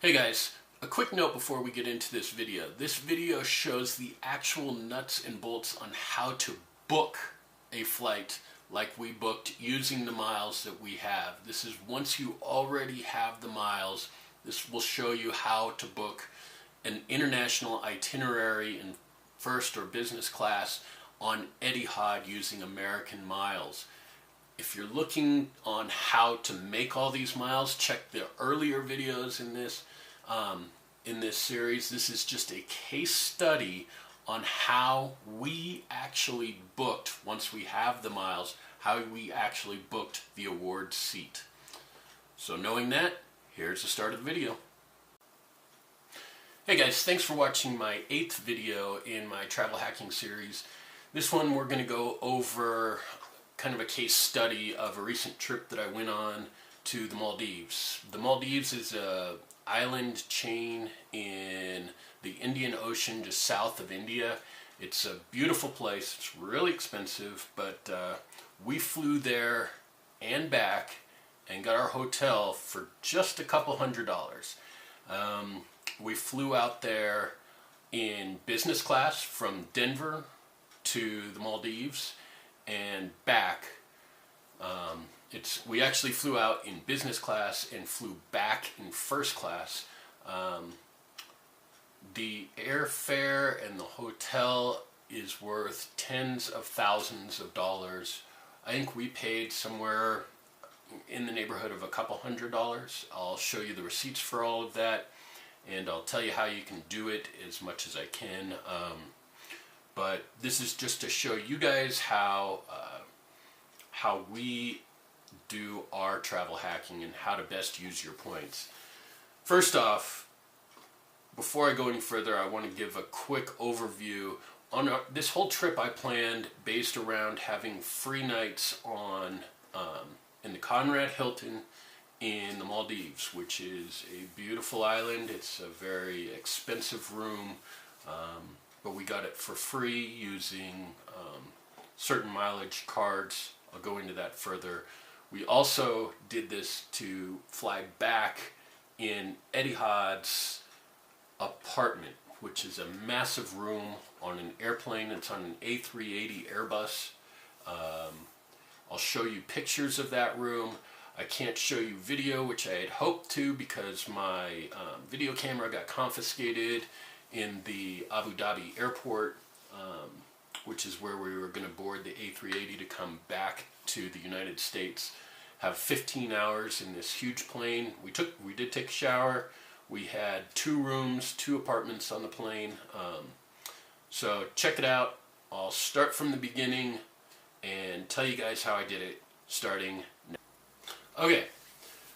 Hey guys, a quick note before we get into this video. This video shows the actual nuts and bolts on how to book a flight like we booked using the miles that we have. This is once you already have the miles, this will show you how to book an international itinerary in first or business class on Etihad using American miles. If you're looking on how to make all these miles, check the earlier videos in this series. This is just a case study on how we actually booked, once we have the miles, how we actually booked the award seat. So knowing that, here's the start of the video. Hey guys, thanks for watching my 8th video in my travel hacking series. This one we're going to go over kind of a case study of a recent trip that I went on to the Maldives. The Maldives is a island chain in the Indian Ocean just south of India. It's a beautiful place. It's really expensive, but we flew there and back and got our hotel for just a couple $100s. We flew out there in business class from Denver to the Maldives and back. We actually flew out in business class and flew back in first class. The airfare and the hotel is worth tens of thousands of dollars. I think we paid somewhere in the neighborhood of a couple $100s. I'll show you the receipts for all of that, and I'll tell you how you can do it as much as I can. But this is just to show you guys how we do our travel hacking and how to best use your points. First off, before I go any further, I want to give a quick overview. On this whole trip I planned based around having free nights on in the Conrad Hilton in the Maldives, which is a beautiful island. It's a very expensive room, but we got it for free using certain mileage cards. I'll go into that further. We also did this to fly back in Etihad's Apartment, which is a massive room on an airplane. It's on an A380 Airbus. I'll show you pictures of that room. I can't show you video, which I had hoped to because my video camera got confiscated in the Abu Dhabi airport, which is where we were going to board the A380 to come back to the United States. Have 15 hours in this huge plane. We did take a shower. We had 2 rooms, 2 apartments on the plane. So check it out. I'll start from the beginning and tell you guys how I did it starting now. Okay,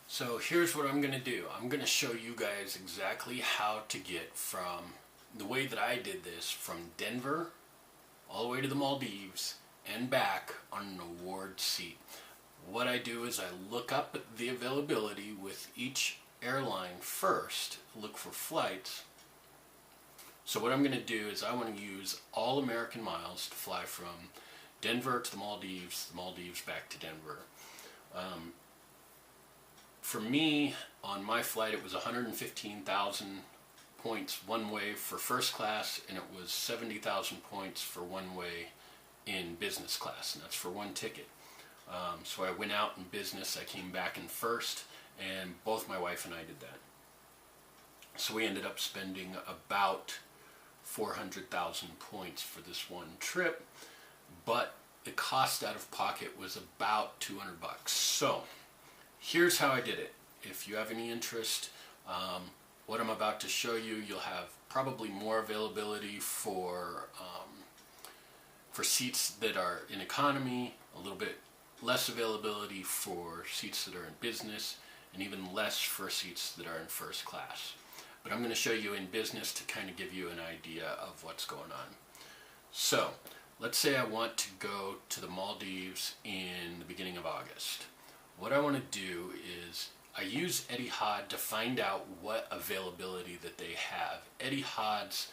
so here's what I'm going to do. I'm going to show you guys exactly how to get from the way that I did this from Denver all the way to the Maldives and back on an award seat. What I do is I look up the availability with each airline first, look for flights. So what I'm going to do is I want to use all American miles to fly from Denver to the Maldives back to Denver. For me, on my flight, it was 115,000 points one way for first class, and it was 70,000 points for one way in business class, and that's for one ticket. So I went out in business, I came back in first, and both my wife and I did that. So we ended up spending about 400,000 points for this one trip, but the cost out of pocket was about 200 bucks. So here's how I did it. If you have any interest, what I'm about to show you, you'll have probably more availability for seats that are in economy, a little bit less availability for seats that are in business, and even less for seats that are in first class. But I'm going to show you in business to kind of give you an idea of what's going on. So let's say I want to go to the Maldives in the beginning of August. What I want to do is I use Etihad to find out what availability that they have. Etihad's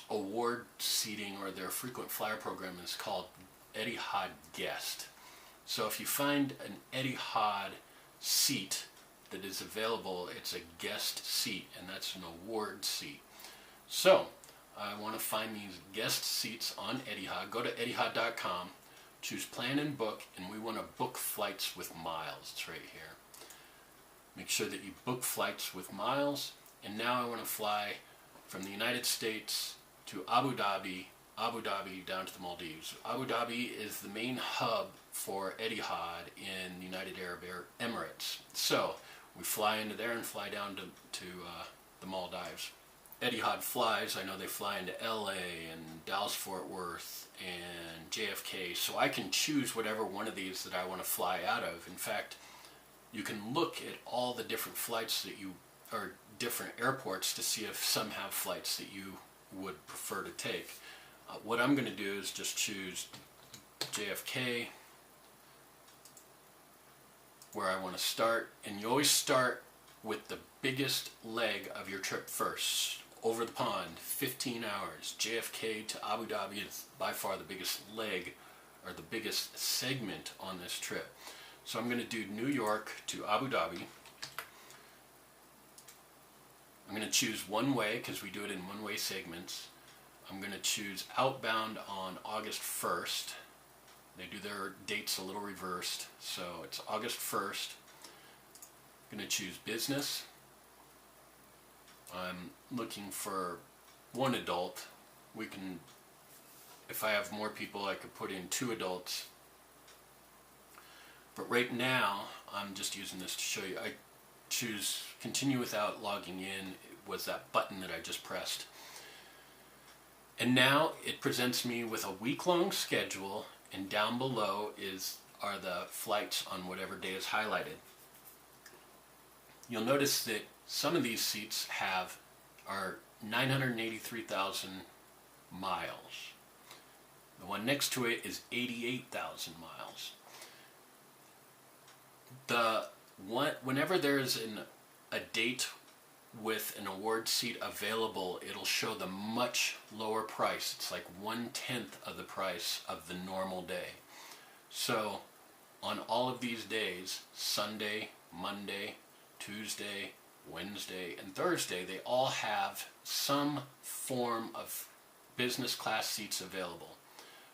award seating, or their frequent flyer program, is called Etihad Guest. So if you find an Etihad seat that is available. It's a guest seat, and that's an award seat. So I want to find these guest seats on Etihad. Go to etihad.com, choose plan and book, and we want to book flights with miles. It's right here. Make sure that you book flights with miles. And now I want to fly from the United States to Abu Dhabi down to the Maldives. Abu Dhabi is the main hub for Etihad in the United Arab Emirates. So we fly into there and fly down to the Maldives. Etihad flies, I know they fly into LA and Dallas Fort Worth and JFK, so I can choose whatever one of these that I want to fly out of. In fact, you can look at all the different flights that you, or different airports, to see if some have flights that you would prefer to take. What I'm going to do is just choose JFK, where I want to start, and you always start with the biggest leg of your trip first. Over the pond, 15 hours. JFK to Abu Dhabi is by far the biggest leg, or the biggest segment on this trip. So I'm going to do New York to Abu Dhabi. I'm going to choose one way, because we do it in one-way segments. I'm going to choose outbound on August 1st. They do their dates a little reversed, so it's August 1st. I'm going to choose business. I'm looking for one adult. We can, if I have more people, I could put in 2 adults. But right now, I'm just using this to show you. I choose continue without logging in. It was that button that I just pressed. And now it presents me with a week-long schedule, and down below are the flights on whatever day is highlighted. You'll notice that some of these seats are 983,000 miles. The one next to it is 88,000 miles. Whenever there's a date with an award seat available, it'll show the much lower price. It's like 1/10 of the price of the normal day. So on all of these days, Sunday, Monday, Tuesday, Wednesday, and Thursday, they all have some form of business class seats available.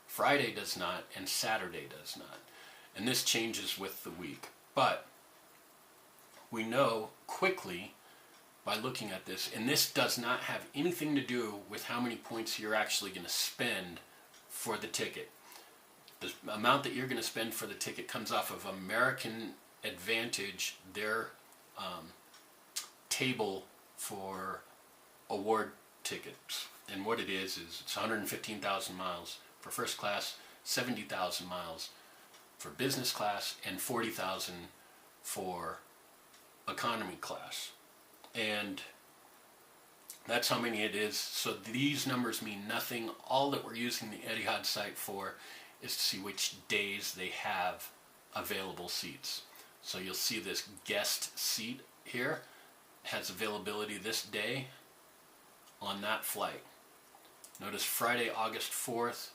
Friday does not, and Saturday does not. And this changes with the week. But we know quickly by looking at this, and this does not have anything to do with how many points you're actually going to spend for the ticket. The amount that you're going to spend for the ticket comes off of American Advantage, their table for award tickets. And what it is it's 115,000 miles for first class, 70,000 miles for business class, and 40,000 for economy class. And that's how many it is. So these numbers mean nothing. All that we're using the Etihad site for is to see which days they have available seats. So you'll see this guest seat here has availability this day on that flight. Notice Friday, August 4th,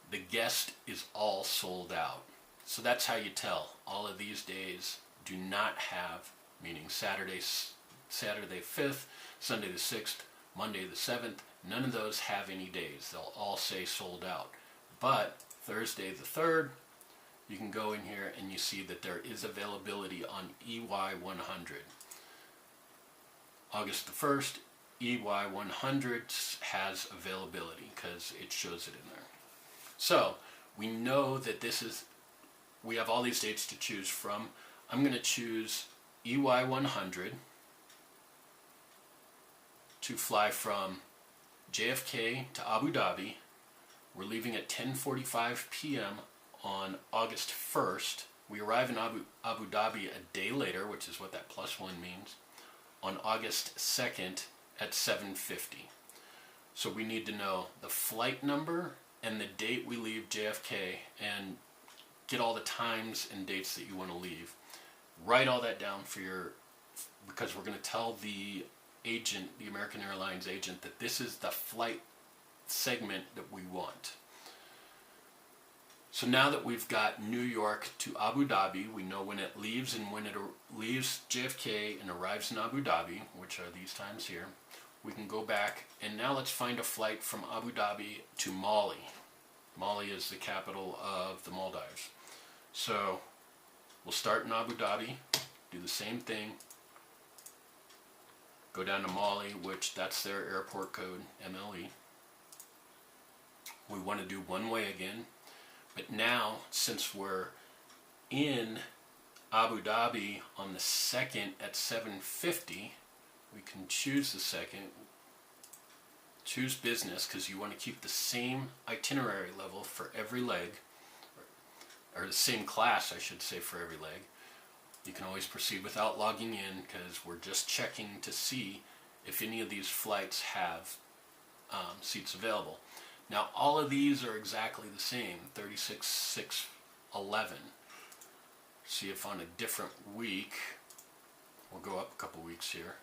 the guest is all sold out. So that's how you tell. All of these days do not have, meaning Saturday 5th, Sunday the 6th, Monday the 7th, none of those have any days. They'll all say sold out. But Thursday the 3rd, you can go in here and you see that there is availability on EY 100. August the 1st, EY 100 has availability because it shows it in there. So we know that we have all these dates to choose from. I'm going to choose EY 100 to fly from JFK to Abu Dhabi. We're leaving at 10:45 p.m. on August 1st. We arrive in Abu Dhabi a day later, which is what that +1 means, on August 2nd at 7:50. So we need to know the flight number and the date we leave JFK, and get all the times and dates that you want to leave. Write all that down because we're going to tell the agent, the American Airlines agent, that this is the flight segment that we want. So now that we've got New York to Abu Dhabi, we know when it leaves and when it leaves JFK and arrives in Abu Dhabi, which are these times here. We can go back, and now let's find a flight from Abu Dhabi to Mali. Mali is the capital of the Maldives. So we'll start in Abu Dhabi, do the same thing, go down to Mali, which that's their airport code, MLE. We want to do one way again, but now since we're in Abu Dhabi on the 2nd at 7:50, we can choose the 2nd, choose business, because you want to keep the same itinerary level for every leg, or the same class I should say for every leg. You can always proceed without logging in, because we're just checking to see if any of these flights have seats available. Now all of these are exactly the same, 36, 6, 11. See if on a different week, we'll go up a couple weeks here.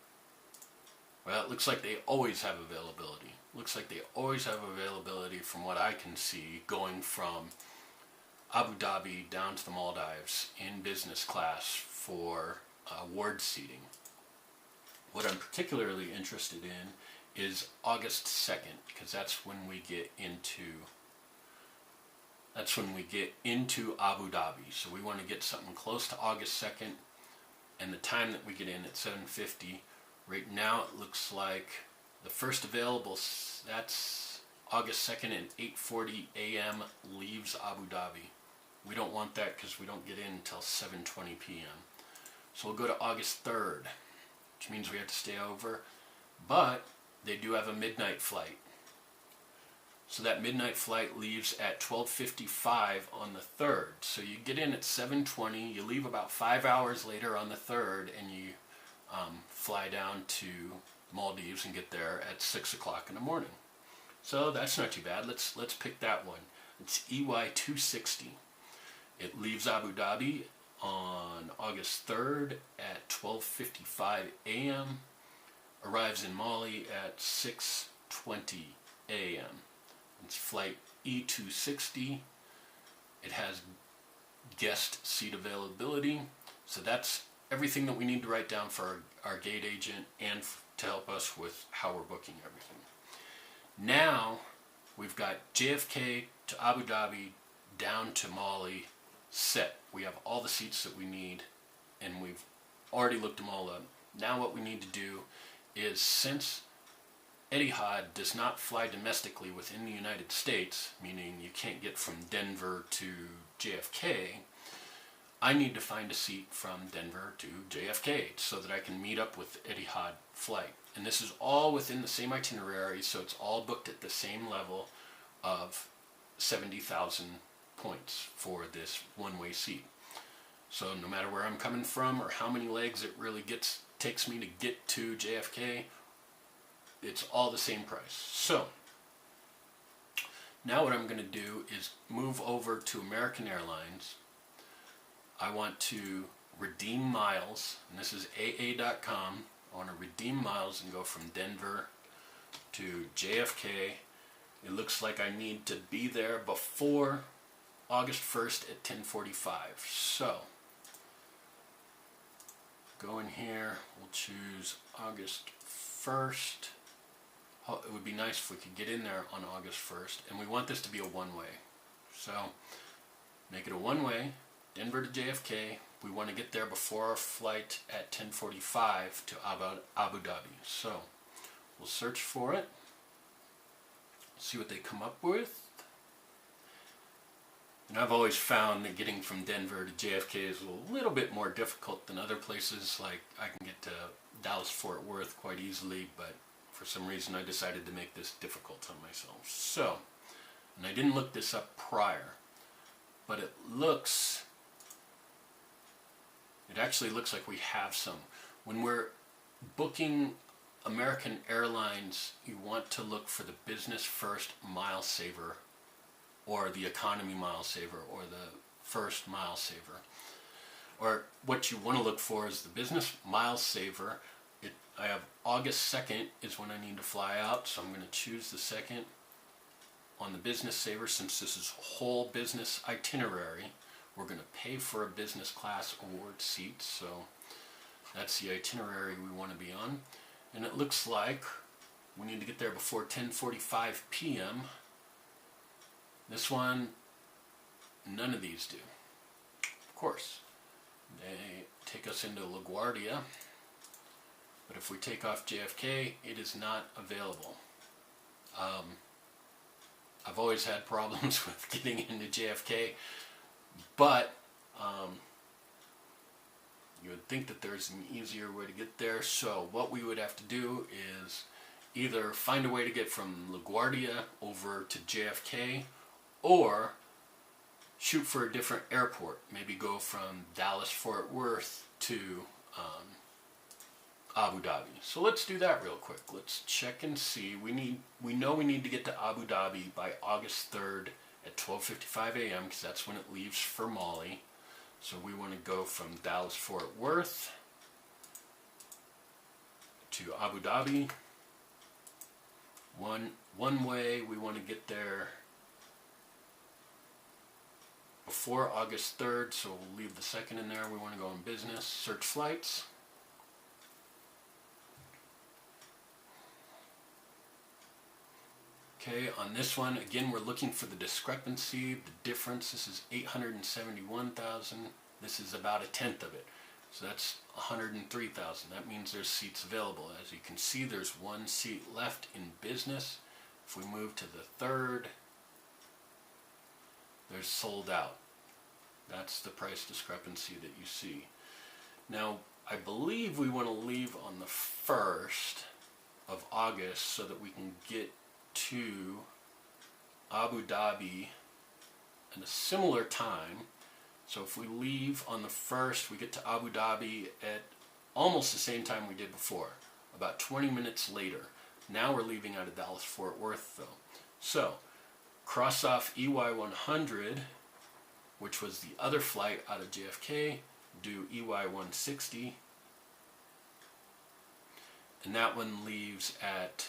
Well, it looks like they always have availability. Looks like they always have availability from what I can see, going from Abu Dhabi down to the Maldives in business class for award seating. What I'm particularly interested in is August 2nd, because that's when we get into Abu Dhabi. So we want to get something close to August 2nd, and the time that we get in at 7:50. Right now it looks like the first available, that's August 2nd at 8:40 a.m. leaves Abu Dhabi. We don't want that because we don't get in until 7:20 p.m. So we'll go to August 3rd, which means we have to stay over, but they do have a midnight flight. So that midnight flight leaves at 12:55 on the 3rd. So you get in at 7:20, you leave about 5 hours later on the 3rd, and you fly down to Maldives and get there at 6 o'clock in the morning. So that's not too bad. Let's pick that one. It's EY 260. It leaves Abu Dhabi on August 3rd at 12:55 a.m. Arrives in Mali at 6:20 a.m. It's flight E260. It has guest seat availability. So that's everything that we need to write down for our gate agent and to help us with how we're booking everything. Now we've got JFK to Abu Dhabi down to Mali set. We have all the seats that we need, and we've already looked them all up. Now what we need to do is, since Etihad does not fly domestically within the United States, meaning you can't get from Denver to JFK, I need to find a seat from Denver to JFK so that I can meet up with Etihad flight. And this is all within the same itinerary, so it's all booked at the same level of 70,000 points for this one-way seat. So no matter where I'm coming from or how many legs it really takes me to get to JFK, it's all the same price. So now what I'm going to do is move over to American Airlines. I want to redeem miles, and this is AA.com. I want to redeem miles and go from Denver to JFK. It looks like I need to be there before August 1st at 10:45. So go in here, we'll choose August 1st. Oh, it would be nice if we could get in there on August 1st, and we want this to be a one-way. So make it a one-way, Denver to JFK. We want to get there before our flight at 10:45 to Abu Dhabi. So we'll search for it, see what they come up with. And I've always found that getting from Denver to JFK is a little bit more difficult than other places. Like, I can get to Dallas-Fort Worth quite easily, but for some reason I decided to make this difficult on myself. So, and I didn't look this up prior, but it actually looks like we have some. When we're booking American Airlines, you want to look for the Business First Mile Saver, or the Economy Mile Saver, or the First Mile Saver. Or what you want to look for is the Business Mile Saver. I have August 2nd is when I need to fly out, so I'm going to choose the 2nd on the Business Saver, since this is whole business itinerary, we're going to pay for a business class award seat. So that's the itinerary we want to be on. And it looks like we need to get there before 10:45 p.m. This one, none of these do. Of course, they take us into LaGuardia, but if we take off JFK, it is not available. I've always had problems with getting into JFK, but you would think that there's an easier way to get there. So what we would have to do is either find a way to get from LaGuardia over to JFK, or shoot for a different airport. Maybe go from Dallas-Fort Worth to Abu Dhabi. So let's do that real quick. Let's check and see. We know we need to get to Abu Dhabi by August 3rd at 12:55 a.m. because that's when it leaves for Mali. So we want to go from Dallas-Fort Worth to Abu Dhabi. One way, we want to get there before August 3rd, so we'll leave the second in there. We want to go in business, search flights. Okay, on this one, again, we're looking for the discrepancy, the difference. This is 871,000. This is about a tenth of it. So that's 103,000. That means there's seats available. As you can see, there's one seat left in business. If we move to the third, there's sold out. That's the price discrepancy that you see. Now, I believe we want to leave on the 1st of August so that we can get to Abu Dhabi at a similar time. So if we leave on the 1st, we get to Abu Dhabi at almost the same time we did before, about 20 minutes later. Now we're leaving out of Dallas-Fort Worth though. So cross off EY100, which was the other flight out of JFK, do EY160, and that one leaves at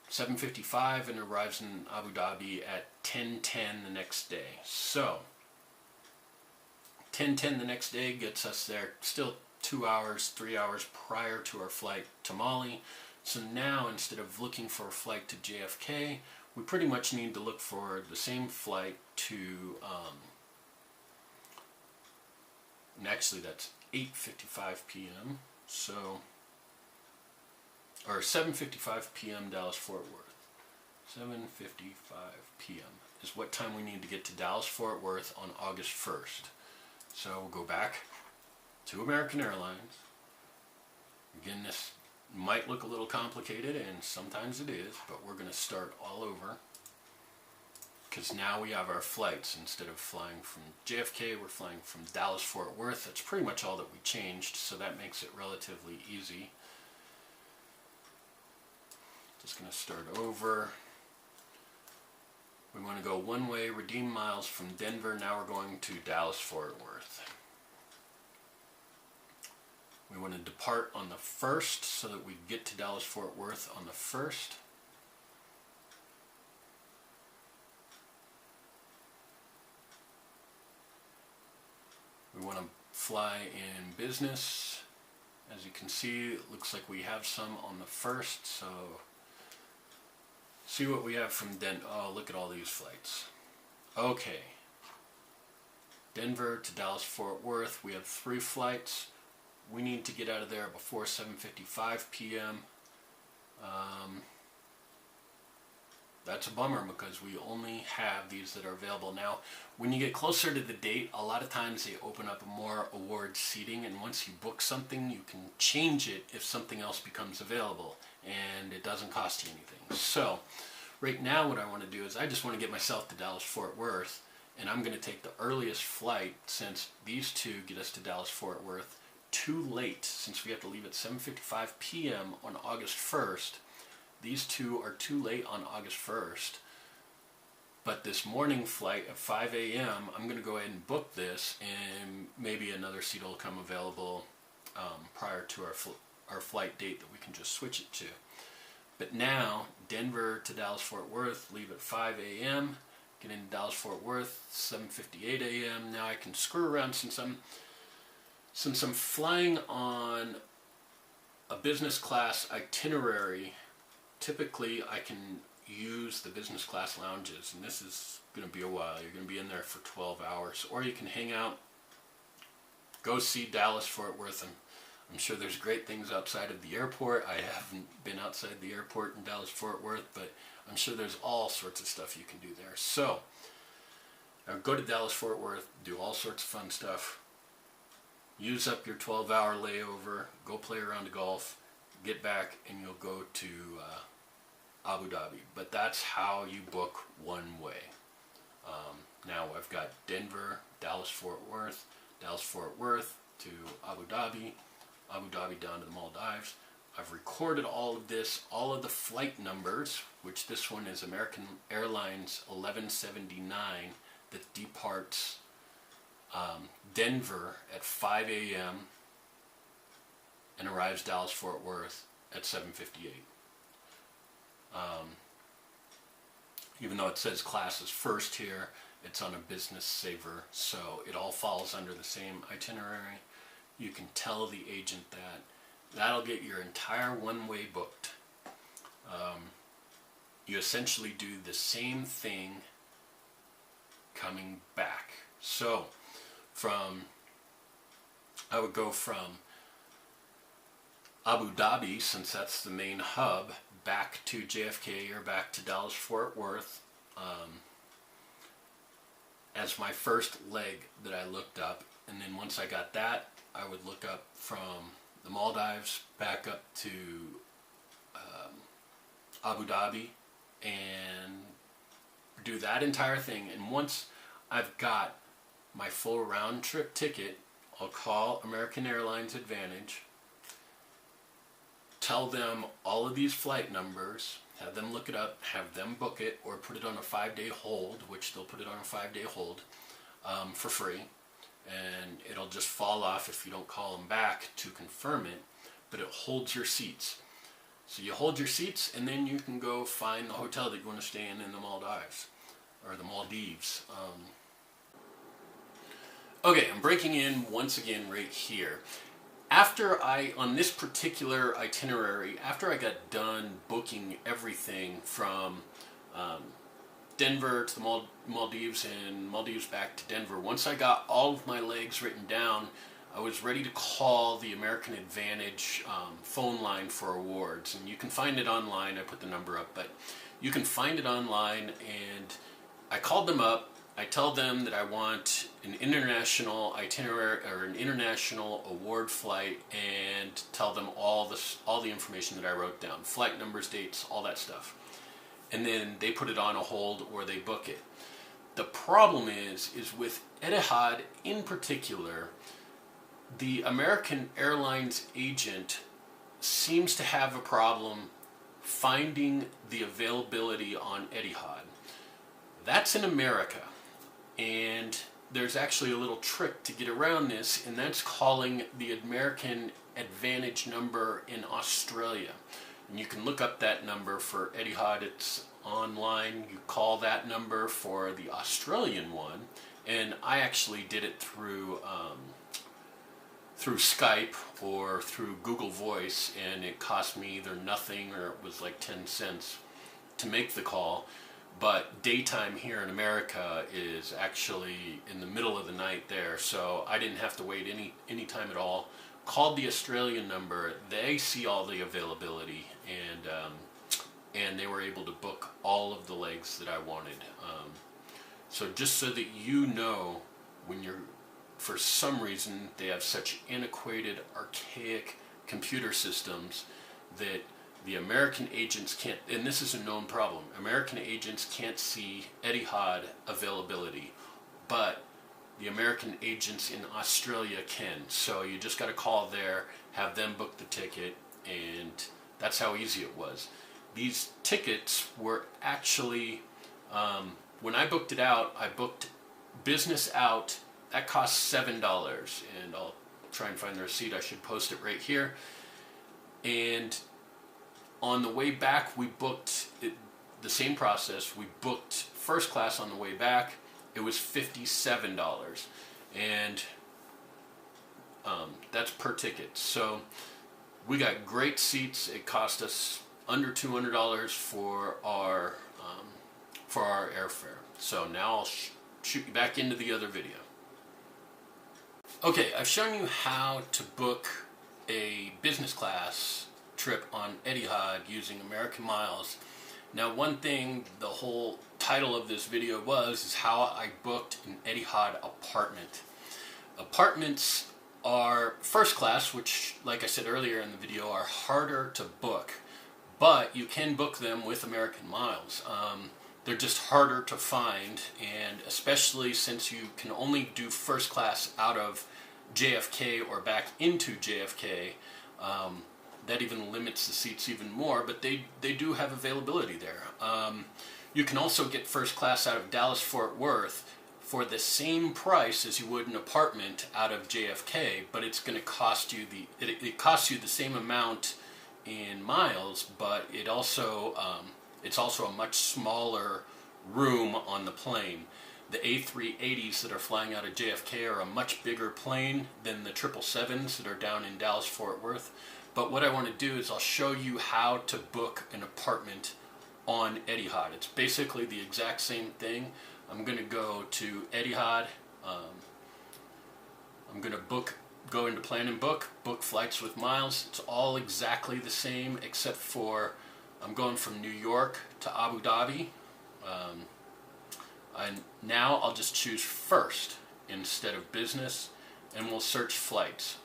7:55 and arrives in Abu Dhabi at 10:10 the next day. So 10:10 the next day gets us there still 2 hours, 3 hours prior to our flight to Mali. So now, instead of looking for a flight to JFK, we pretty much need to look for the same flight to, and actually that's 8:55 p.m. So, or 7:55 p.m. Dallas-Fort Worth. 7:55 p.m. is what time we need to get to Dallas-Fort Worth on August 1st. So we'll go back to American Airlines. Again, this might look a little complicated, and sometimes it is, but we're going to start all over. Because now we have our flights. Instead of flying from JFK, we're flying from Dallas-Fort Worth. That's pretty much all that we changed, so that makes it relatively easy. Just going to start over. We want to go one way, redeem miles from Denver. Now we're going to Dallas-Fort Worth. We want to depart on the 1st so that we get to Dallas-Fort Worth on the 1st. We want to fly in business. As you can see, it looks like we have some on the 1st, so see what we have from Denver. Oh, look at all these flights. Okay. Denver to Dallas-Fort Worth. We have 3 flights. We need to get out of there before 7:55 p.m. That's a bummer because we only have these that are available. Now, when you get closer to the date, a lot of times they open up more award seating, and once you book something, you can change it if something else becomes available, and it doesn't cost you anything. So, right now what I want to do is I just want to get myself to Dallas-Fort Worth, and I'm going to take the earliest flight, since these two get us to Dallas-Fort Worth too late, since we have to leave at 7:55 p.m. on August 1st. These two are too late on August 1st. But this morning flight at 5 a.m., I'm going to go ahead and book this, and maybe another seat will come available prior to our flight date that we can just switch it to. But now, Denver to Dallas-Fort Worth, leave at 5 a.m., get into Dallas-Fort Worth, 7:58 a.m. Now I can screw around since I'm flying on a business class itinerary. Typically, I can use the business class lounges, and this is going to be a while. You're going to be in there for 12 hours, or you can hang out, go see Dallas-Fort Worth. I'm sure there's great things outside of the airport. I haven't been outside the airport in Dallas-Fort Worth, but I'm sure there's all sorts of stuff you can do there. So, go to Dallas-Fort Worth, do all sorts of fun stuff. Use up your 12-hour layover, go play around the golf, get back, and you'll go to Abu Dhabi. But that's how you book one way. Now I've got Denver, Dallas-Fort Worth to Abu Dhabi down to the Maldives. I've recorded all of this, all of the flight numbers, which this one is American Airlines 1179 that departs Denver at 5 a.m. and arrives Dallas-Fort Worth at 7:58. Even though it says class is first here, it's on a business saver, so it all falls under the same itinerary. You can tell the agent that. That'll get your entire one-way booked. You essentially do the same thing coming back. So, I would go from Abu Dhabi, since that's the main hub, back to JFK or back to Dallas-Fort Worth as my first leg that I looked up. And then once I got that, I would look up from the Maldives back up to Abu Dhabi and do that entire thing. And once I've got my full round trip ticket, I'll call American Airlines Advantage, tell them all of these flight numbers, have them look it up, have them book it, or put it on a 5-day hold, which they'll put it on a 5-day hold for free. And it'll just fall off if you don't call them back to confirm it, but it holds your seats. So you hold your seats, and then you can go find the hotel that you want to stay in the Maldives, or the Maldives. Okay, I'm breaking in once again right here. On this particular itinerary, after I got done booking everything from Denver to the Maldives and Maldives back to Denver, once I got all of my legs written down, I was ready to call the American Advantage phone line for awards. And you can find it online. I put the number up, but you can find it online. And I called them up. I tell them that I want an international itinerary or an international award flight, and tell them all the information that I wrote down, flight numbers, dates, all that stuff. And then they put it on a hold or they book it. The problem is with Etihad in particular, the American Airlines agent seems to have a problem finding the availability on Etihad. That's in America. And there's actually a little trick to get around this, and that's calling the American Advantage number in Australia. And you can look up that number for Etihad. It's online. You call that number for the Australian one, and I actually did it through Skype or through Google Voice, and it cost me either nothing or it was like 10 cents to make the call. But daytime here in America is actually in the middle of the night there, so I didn't have to wait any time at all. Called the Australian number. They see all the availability, and they were able to book all of the legs that I wanted. So just so that you know, when you're, for some reason, they have such antiquated, archaic computer systems that the American agents can't, and this is a known problem, American agents can't see Etihad availability, but the American agents in Australia can. So you just got to call there, have them book the ticket, and that's how easy it was. These tickets were actually, when I booked it out, I booked business out. That cost $7, and I'll try and find the receipt. I should post it right here. And On the way back, we booked it, the same process. We booked first class on the way back. It was $57, and that's per ticket. So we got great seats. It cost us under $200 for our airfare. So now I'll shoot you back into the other video. Okay, I've shown you how to book a business class trip on Etihad using American Miles. Now, one thing the whole title of this video is how I booked an Etihad apartment. Apartments are first class, which, like I said earlier in the video, are harder to book, but you can book them with American Miles. They're just harder to find, and especially since you can only do first class out of JFK or back into JFK, that even limits the seats even more, but they do have availability there. You can also get first class out of Dallas-Fort Worth for the same price as you would an apartment out of JFK, but it's going to cost you it costs you the same amount in miles, but it's also a much smaller room on the plane. The A380s that are flying out of JFK are a much bigger plane than the 777s that are down in Dallas-Fort Worth. But what I want to do is I'll show you how to book an apartment on Etihad. It's basically the exact same thing. I'm going to go to Etihad. I'm going to go into plan and book flights with miles. It's all exactly the same except for I'm going from New York to Abu Dhabi. And now I'll just choose first instead of business, and we'll search flights.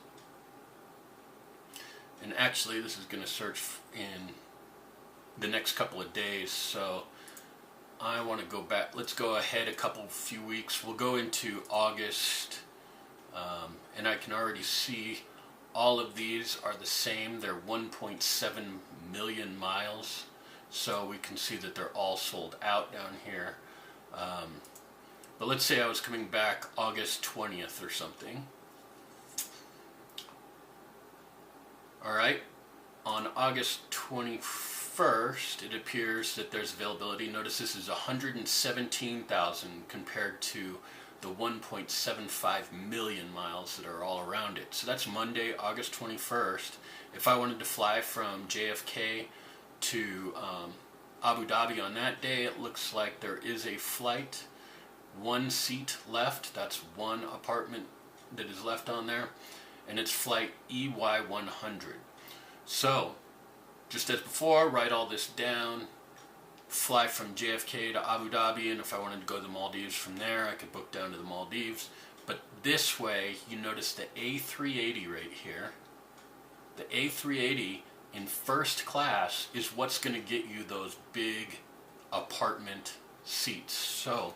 And actually this is going to search in the next couple of days, so I want to go back. Let's go ahead a few weeks. We'll go into August, and I can already see all of these are the same. They're 1.7 million miles, so we can see that they're all sold out down here. But let's say I was coming back August 20th or something. Alright, on August 21st, it appears that there's availability. Notice this is 117,000 compared to the 1.75 million miles that are all around it. So that's Monday, August 21st. If I wanted to fly from JFK to Abu Dhabi on that day, it looks like there is a flight, one seat left. That's one apartment that is left on there, and it's flight EY100. So, just as before, write all this down, fly from JFK to Abu Dhabi, and if I wanted to go to the Maldives from there, I could book down to the Maldives. But this way, you notice the A380 right here. The A380 in first class is what's going to get you those big apartment seats. So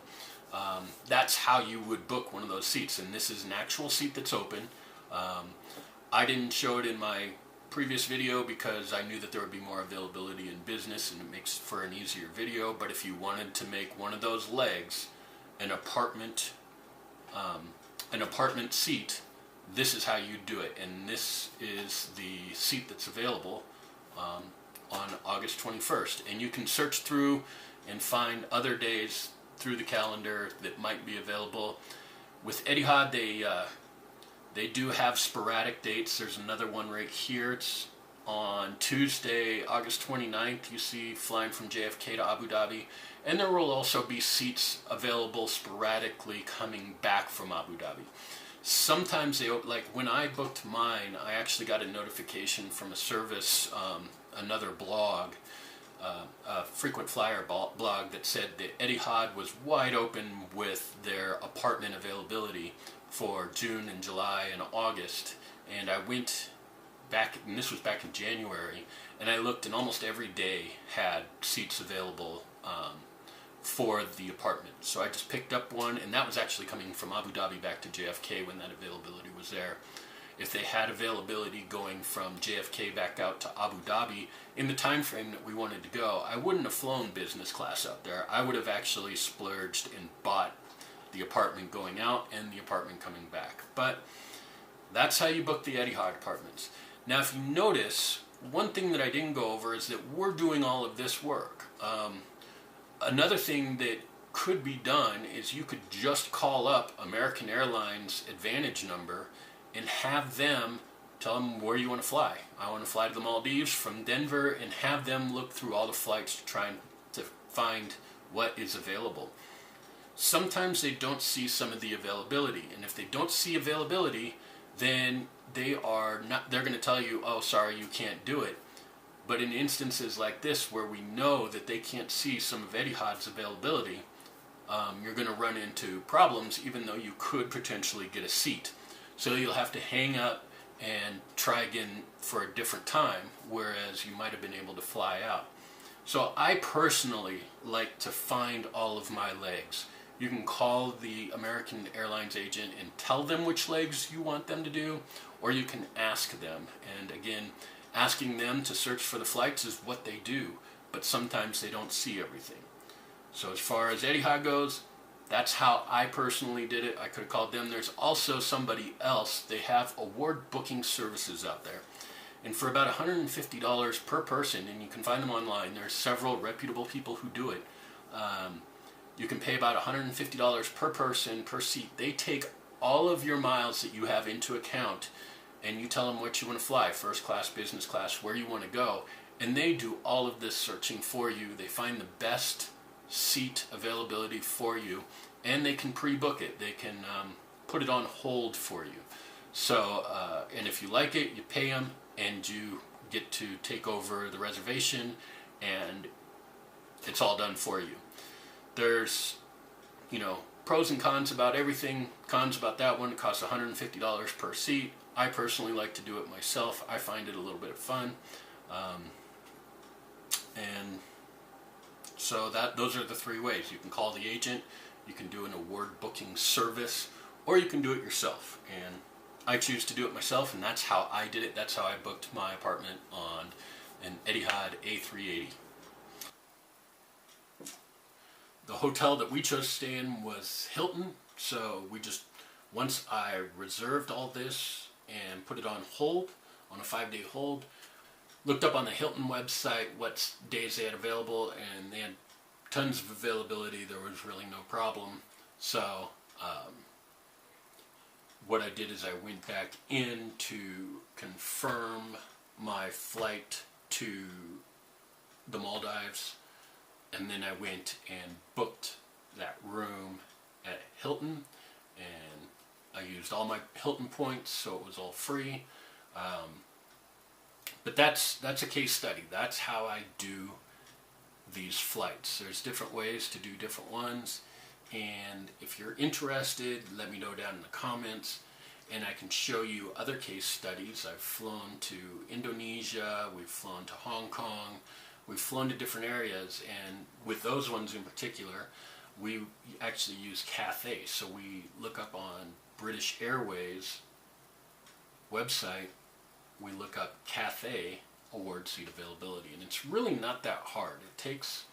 that's how you would book one of those seats, and this is an actual seat that's open. I didn't show it in my previous video because I knew that there would be more availability in business and it makes for an easier video, but if you wanted to make one of those legs an apartment seat, this is how you do it, and this is the seat that's available on August 21st. And you can search through and find other days through the calendar that might be available. With Etihad, they do have sporadic dates. There's another one right here. It's on Tuesday, August 29th. You see flying from JFK to Abu Dhabi. And there will also be seats available sporadically coming back from Abu Dhabi. Sometimes they, like when I booked mine, I actually got a notification from a service, another blog, a frequent flyer blog that said that Etihad was wide open with their apartment availability for June and July and August. And I went back, and this was back in January, and I looked, and almost every day had seats available for the apartment. So I just picked up one, and that was actually coming from Abu Dhabi back to JFK when that availability was there. If they had availability going from JFK back out to Abu Dhabi in the time frame that we wanted to go, I wouldn't have flown business class out there. I would have actually splurged and bought the apartment going out and the apartment coming back. But that's how you book the Etihad apartments. Now, if you notice, one thing that I didn't go over is that we're doing all of this work. Another thing that could be done is you could just call up American Airlines AAdvantage number and have them tell them where you want to fly. I want to fly to the Maldives from Denver, and have them look through all the flights to try to find what is available. Sometimes they don't see some of the availability, and if they don't see availability, then they're going to tell you, oh, sorry, you can't do it. But in instances like this, where we know that they can't see some of Etihad's availability, you're going to run into problems, even though you could potentially get a seat. So you'll have to hang up and try again for a different time, whereas you might have been able to fly out. So I personally like to find all of my legs. You can call the American Airlines agent and tell them which legs you want them to do, or you can ask them. And again, asking them to search for the flights is what they do, but sometimes they don't see everything. So as far as Etihad goes, that's how I personally did it. I could have called them. There's also somebody else. They have award booking services out there. And for about $150 per person, and you can find them online, there's several reputable people who do it. You can pay about $150 per person, per seat. They take all of your miles that you have into account, and you tell them what you want to fly, first class, business class, where you want to go, and they do all of this searching for you. They find the best seat availability for you, and they can pre-book it. They can put it on hold for you. So, and if you like it, you pay them, and you get to take over the reservation, and it's all done for you. There's, pros and cons about everything. Cons about that one, it costs $150 per seat. I personally like to do it myself. I find it a little bit of fun. And so those are the three ways. You can call the agent, you can do an award booking service, or you can do it yourself. And I choose to do it myself, and that's how I did it. That's how I booked my apartment on an Etihad A380. The hotel that we chose to stay in was Hilton, so once I reserved all this and put it on hold, on a 5-day hold, looked up on the Hilton website what days they had available, and they had tons of availability. There was really no problem. So what I did is I went back in to confirm my flight to the Maldives, and then I went and booked that room at Hilton, and I used all my Hilton points, so it was all free. But that's a case study. That's how I do these flights. There's different ways to do different ones, and if you're interested, let me know down in the comments, and I can show you other case studies. I've flown to Indonesia, we've flown to Hong Kong, we've flown to different areas, and with those ones in particular, we actually use Cathay. So we look up on British Airways website, we look up Cathay award seat availability, and it's really not that hard. It takes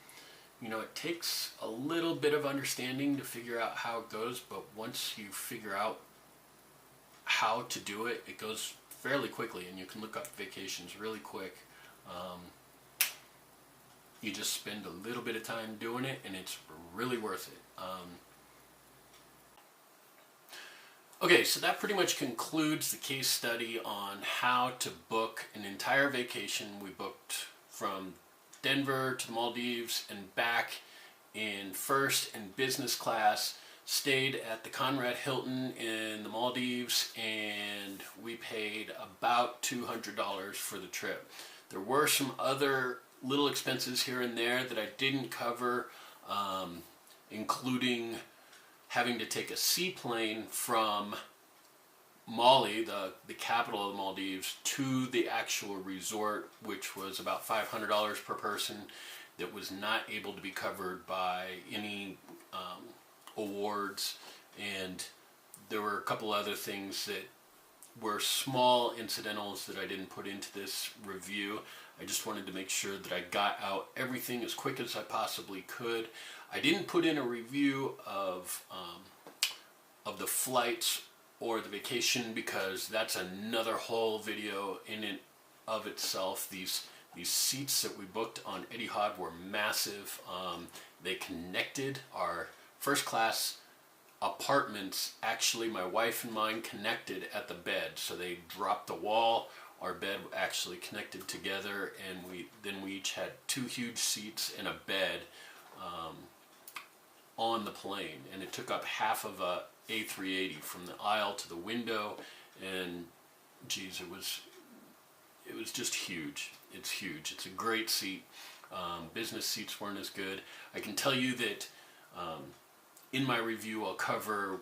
a little bit of understanding to figure out how it goes, but once you figure out how to do it, it goes fairly quickly, and you can look up vacations really quick. You just spend a little bit of time doing it, and it's really worth it. Okay, so that pretty much concludes the case study on how to book an entire vacation. We booked from Denver to the Maldives and back in first and business class, stayed at the Conrad Hilton in the Maldives, and we paid about $200 for the trip. There were some other little expenses here and there that I didn't cover, including having to take a seaplane from Mali, the capital of the Maldives, to the actual resort, which was about $500 per person, that was not able to be covered by any awards. And there were a couple other things that were small incidentals that I didn't put into this review. I just wanted to make sure that I got out everything as quick as I possibly could. I didn't put in a review of the flights or the vacation, because that's another whole video in of itself. These seats that we booked on Etihad were massive. They connected our first class apartments. Actually, my wife and mine connected at the bed, so they dropped the wall. Our bed actually connected together, and we each had 2 huge seats and a bed on the plane, and it took up half of a A380 from the aisle to the window, and geez, it was just huge. It's huge. It's a great seat. Business seats weren't as good. I can tell you that in my review I'll cover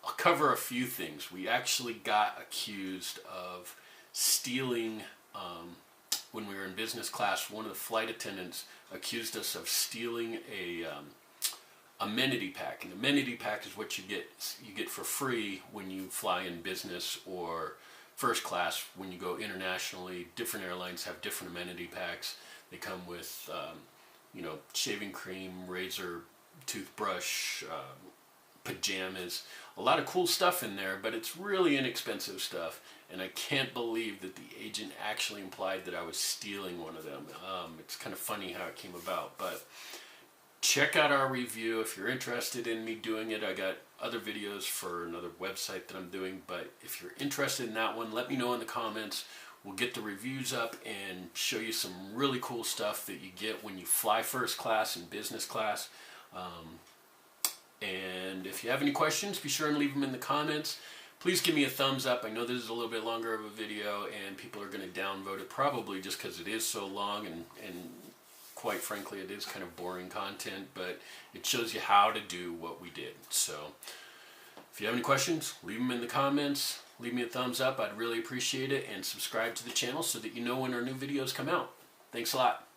a few things. We actually got accused of stealing, when we were in business class. One of the flight attendants accused us of stealing a amenity pack. An amenity pack is what you get for free when you fly in business or first class. When you go internationally, different airlines have different amenity packs. They come with shaving cream, razor, toothbrush, pajamas, a lot of cool stuff in there, but it's really inexpensive stuff, and I can't believe that the agent actually implied that I was stealing one of them. It's kind of funny how it came about, but check out our review if you're interested in me doing it. I got other videos for another website that I'm doing, but if you're interested in that one, let me know in the comments. We'll get the reviews up and show you some really cool stuff that you get when you fly first class and business class. And if you have any questions, be sure and leave them in the comments. Please give me a thumbs up. I know this is a little bit longer of a video, and people are going to downvote it probably just because it is so long, and quite frankly it is kind of boring content, but it shows you how to do what we did. So if you have any questions, leave them in the comments. Leave me a thumbs up. I'd really appreciate it, and subscribe to the channel so that you know when our new videos come out. Thanks a lot.